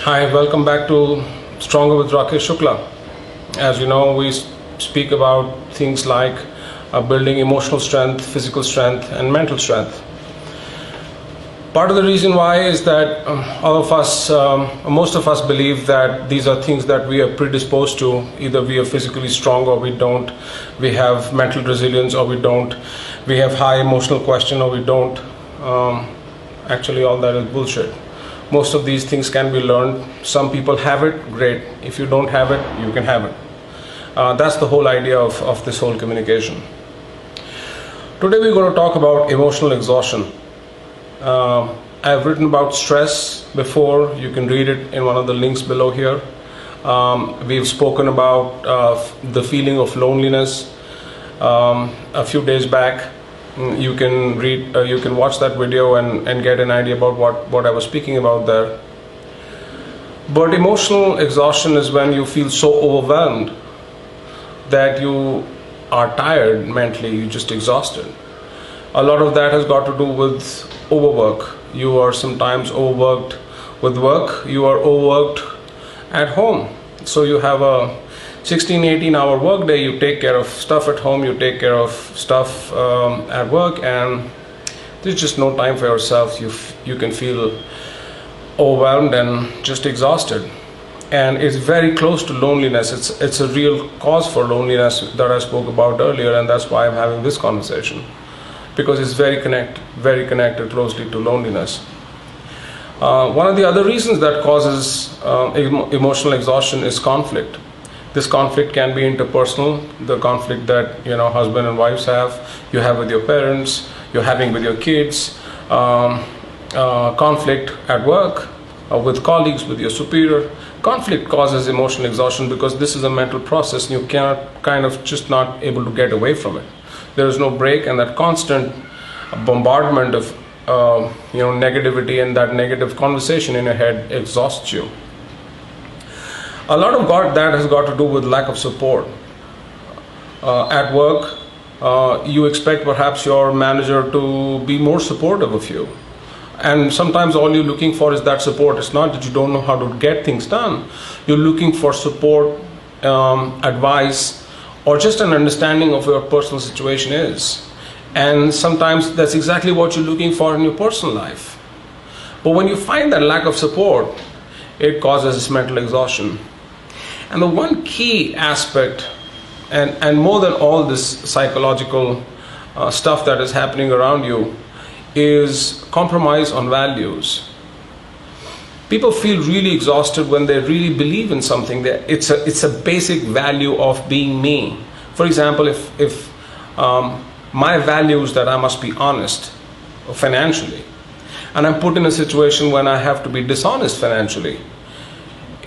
Hi, welcome back to Stronger with Rakesh Shukla. As you know, we speak about things like building emotional strength, physical strength, and mental strength. Part of the reason why is that most of us believe that these are things that we are predisposed to. Either we are physically strong or we don't. We have mental resilience or we don't. We have high emotional question or we don't. Actually, all that is bullshit. Most of these things can be learned. Some people have it, great. If you don't have it, you can have it. That's the whole idea of this whole communication. Today we're going to talk about emotional exhaustion. I've written about stress before. You can read it in one of the links below here. We've spoken about the feeling of loneliness a few days back. You can watch that video and get an idea about what I was speaking about there. But emotional exhaustion is when you feel so overwhelmed that you are tired mentally, you're just exhausted. A lot of that has got to do with overwork. You are sometimes overworked with work, you are overworked at home. So you have a 16-18 hour work day, you take care of stuff at home, you take care of stuff at work, and there's just no time for yourself. You can feel overwhelmed and just exhausted, and it's very close to loneliness. It's a real cause for loneliness that I spoke about earlier, and that's why I'm having this conversation, because it's very connected closely to loneliness. One of the other reasons that causes emotional exhaustion is conflict. This conflict can be interpersonal, the conflict that husband and wives have, you have with your parents, you're having with your kids, conflict at work, with colleagues, with your superior. Conflict causes emotional exhaustion because this is a mental process and you cannot just not able to get away from it. There is no break, and that constant bombardment of negativity and that negative conversation in your head exhausts you. A lot of that has got to do with lack of support. At work, you expect perhaps your manager to be more supportive of you. And sometimes all you're looking for is that support. It's not that you don't know how to get things done. You're looking for support, advice, or just an understanding of what your personal situation is. And sometimes that's exactly what you're looking for in your personal life. But when you find that lack of support, it causes mental exhaustion. And the one key aspect, and more than all this psychological stuff that is happening around you, is compromise on values. People feel really exhausted when they really believe in something. It's a basic value of being me. For example, if my value is that I must be honest financially, and I'm put in a situation when I have to be dishonest financially,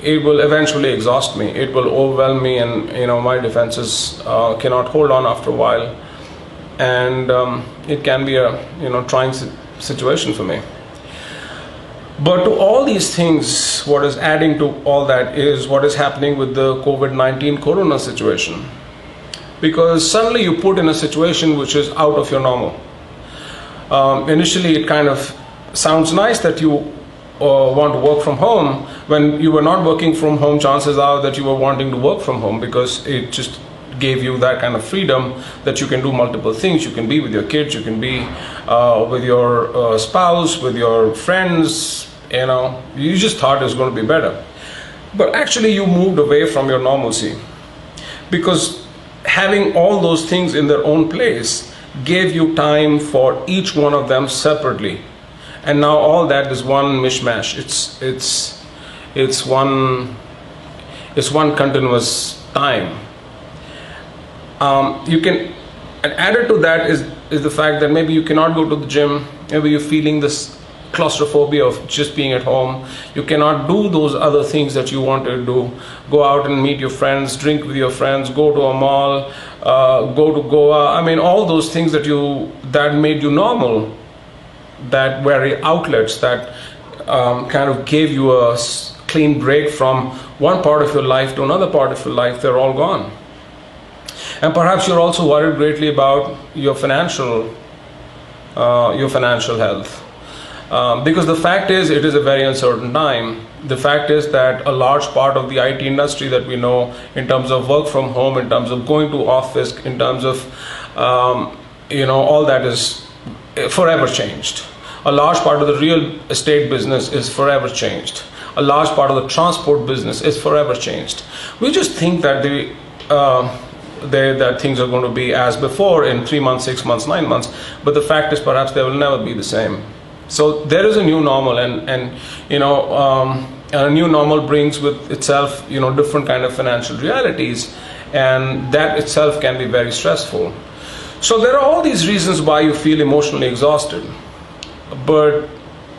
it will eventually exhaust me. It will overwhelm me, and my defenses cannot hold on after a while, and it can be a trying situation for me. But to all these things, what is adding to all that is what is happening with the COVID-19 corona situation, because suddenly you're put in a situation which is out of your normal. Initially, it kind of sounds nice that you want to work from home. When you were not working from home, chances are that you were wanting to work from home because it just gave you that kind of freedom that you can do multiple things. You can be with your kids, you can be with your spouse, with your friends. You just thought it was going to be better, but actually you moved away from your normalcy, because having all those things in their own place gave you time for each one of them separately. And now all that is one mishmash. It's one continuous time. You can, and added to that is the fact that maybe you cannot go to the gym. Maybe you're feeling this claustrophobia of just being at home. You cannot do those other things that you want to do. Go out and meet your friends, drink with your friends, go to a mall, go to Goa. I mean, all those things that made you normal, that were outlets that kind of gave you a clean break from one part of your life to another part of your life, they're all gone. And perhaps you're also worried greatly about your financial health. Because the fact is, it is a very uncertain time. The fact is that a large part of the IT industry that we know, in terms of work from home, in terms of going to office, in terms of all that is forever changed. A large part of the real estate business is forever changed. A large part of the transport business is forever changed. We just think that that things are going to be as before in 3 months, 6 months, 9 months, but the fact is perhaps they will never be the same. So there is a new normal, and a new normal brings with itself different kind of financial realities, and that itself can be very stressful. So there are all these reasons why you feel emotionally exhausted, but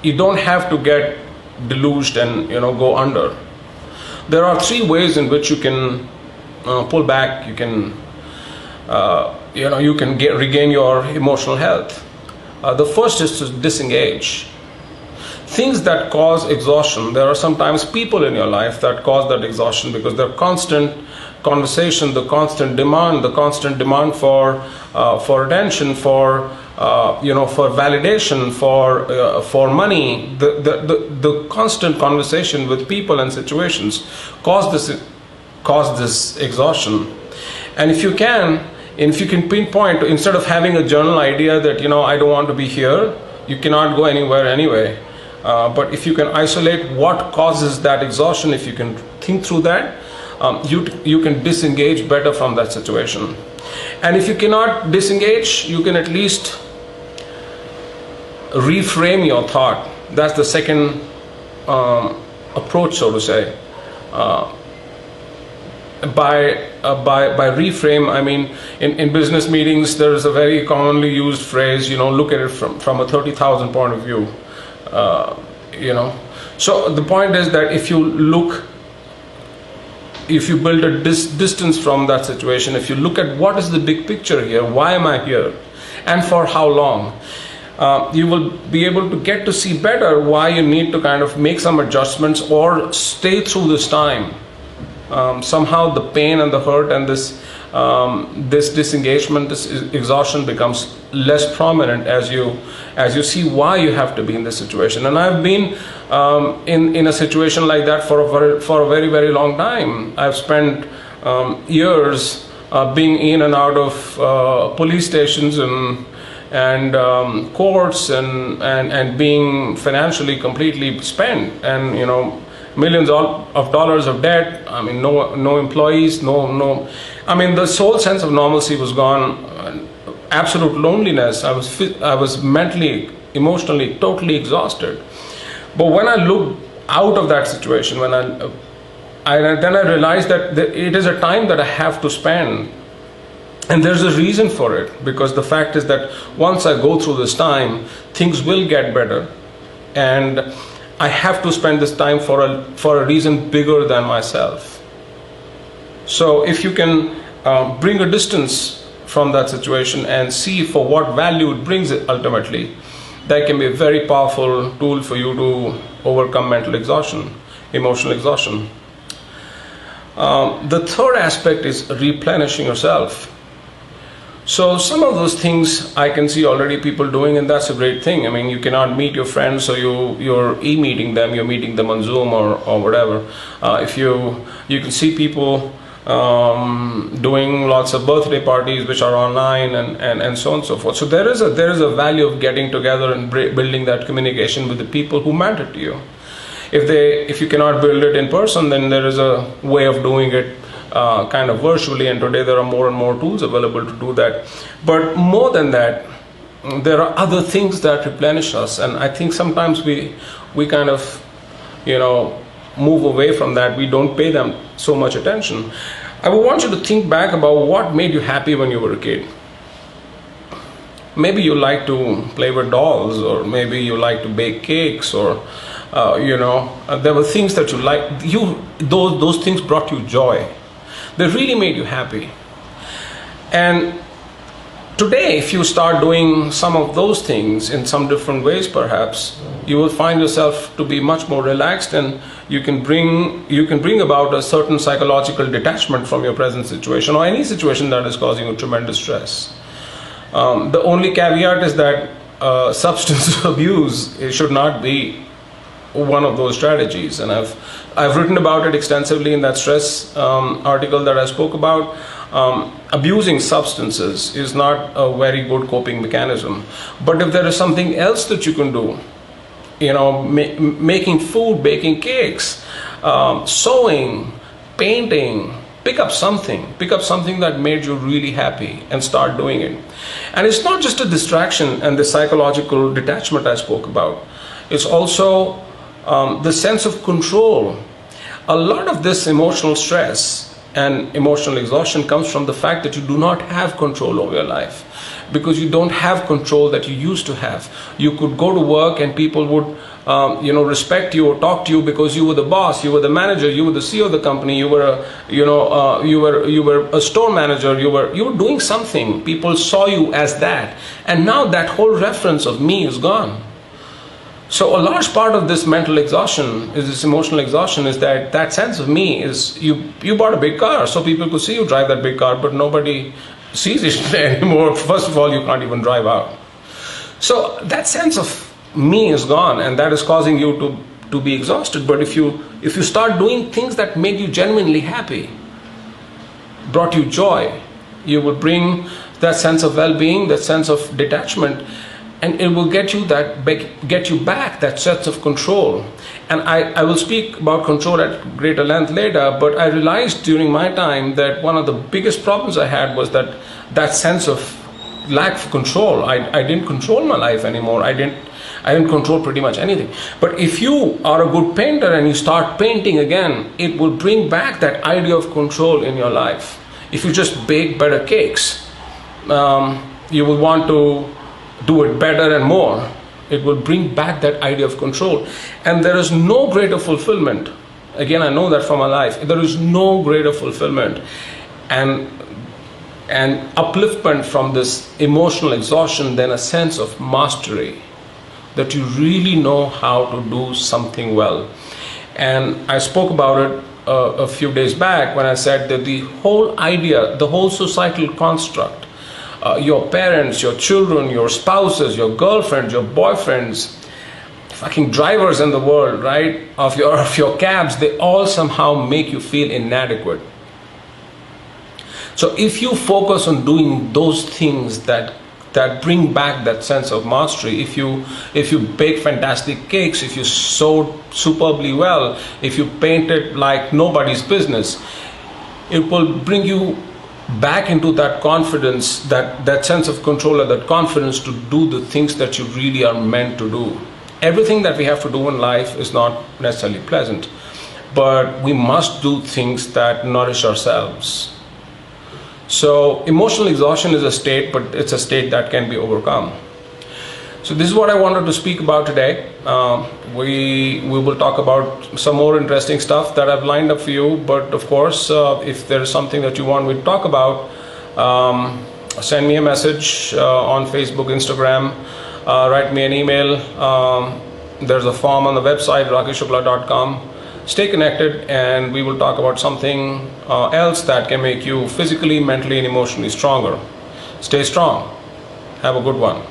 you don't have to get deluged and go under. There are 3 ways in which you can pull back. You can regain your emotional health. The first is to disengage. Things that cause exhaustion, there are sometimes people in your life that cause that exhaustion, because their constant conversation, the constant demand for attention, for validation, for money, the constant conversation with people and situations cause this exhaustion. And if you can pinpoint, instead of having a journal idea that I don't want to be here, you cannot go anywhere anyway. But if you can isolate what causes that exhaustion, if you can think through that, you can disengage better from that situation. And if you cannot disengage, you can at least reframe your thought. That's the second approach, so to say. By reframe, I mean in business meetings there is a very commonly used phrase, look at it from a 30,000 point of view. So the point is that if you build a distance from that situation, if you look at what is the big picture here, why am I here, and for how long, you will be able to get to see better why you need to kind of make some adjustments or stay through this time. Somehow the pain and the hurt and this disengagement, this exhaustion becomes less prominent as you see why you have to be in this situation. And I've been in a situation like that for a very, very long time. I've spent years being in and out of police stations and courts and being financially completely spent, and millions of dollars of debt. I mean, no employees, no. I mean, the sole sense of normalcy was gone. Absolute loneliness. I was mentally, emotionally, totally exhausted. But when I looked out of that situation, then I realized that it is a time that I have to spend. And there's a reason for it, because the fact is that once I go through this time, things will get better, and I have to spend this time for a reason bigger than myself. So if you can bring a distance from that situation and see for what value it brings ultimately, that can be a very powerful tool for you to overcome mental exhaustion, emotional exhaustion. The third aspect is replenishing yourself. So some of those things I can see already people doing, and that's a great thing. I mean, you cannot meet your friends, so you're e-meeting them, you're meeting them on Zoom or whatever. If you can see people doing lots of birthday parties which are online and so on and so forth. So there is a value of getting together and building that communication with the people who matter to you. If you cannot build it in person, then there is a way of doing it kind of virtually, and today there are more and more tools available to do that. But more than that, there are other things that replenish us, and I think sometimes we kind of move away from that. We don't pay them so much attention. I would want you to think back about what made you happy when you were a kid. Maybe you like to play with dolls, or maybe you like to bake cakes, or there were things that you liked. Those things brought you joy. They really made you happy. And today, if you start doing some of those things in some different ways, perhaps you will find yourself to be much more relaxed, and you can bring about a certain psychological detachment from your present situation or any situation that is causing you tremendous stress. The only caveat is that substance abuse, it should not be one of those strategies. And I've written about it extensively in that stress article that I spoke about. Abusing substances is not a very good coping mechanism. But if there is something else that you can do, making food, baking cakes, sewing, painting, pick up something that made you really happy and start doing it. And it's not just a distraction and the psychological detachment I spoke about. It's also the sense of control. A lot of this emotional stress and emotional exhaustion comes from the fact that you do not have control over your life, because you don't have control that you used to have. You could go to work and people would respect you or talk to you because you were the boss, you were the manager, you were the CEO of the company, you were you were a store manager, you were doing something. People saw you as that, and now that whole reference of me is gone. So a large part of this mental exhaustion, is this emotional exhaustion, is that sense of me is you bought a big car, so people could see you drive that big car, but nobody sees it anymore. First of all, you can't even drive out. So that sense of me is gone, and that is causing you to be exhausted. But if you start doing things that made you genuinely happy, brought you joy, you will bring that sense of well-being, that sense of detachment, and it will get you back that sense of control. And I will speak about control at greater length later, but I realized during my time that one of the biggest problems I had was that sense of lack of control. I didn't control my life anymore. I didn't control pretty much anything. But if you are a good painter and you start painting again, it will bring back that idea of control in your life. If you just bake better cakes, you will want to do it better and more. It will bring back that idea of control. And there is no greater fulfillment. Again, I know that from my life. There is no greater fulfillment and upliftment from this emotional exhaustion than a sense of mastery, that you really know how to do something well. And I spoke about it a few days back when I said that the whole idea, the whole societal construct, your parents, your children, your spouses, your girlfriends, your boyfriends, fucking drivers in the world, right, of your cabs, they all somehow make you feel inadequate. So if you focus on doing those things that bring back that sense of mastery, if you bake fantastic cakes, if you sew superbly well, if you paint it like nobody's business, it will bring you back into that confidence, that sense of control, and that confidence to do the things that you really are meant to do. Everything that we have to do in life is not necessarily pleasant, but we must do things that nourish ourselves. So emotional exhaustion is a state, but it's a state that can be overcome. So this is what I wanted to speak about today. We will talk about some more interesting stuff that I've lined up for you. But of course, if there is something that you want me to talk about, send me a message on Facebook, Instagram, write me an email. There's a form on the website, rakeshshukla.com. Stay connected, and we will talk about something else that can make you physically, mentally, and emotionally stronger. Stay strong. Have a good one.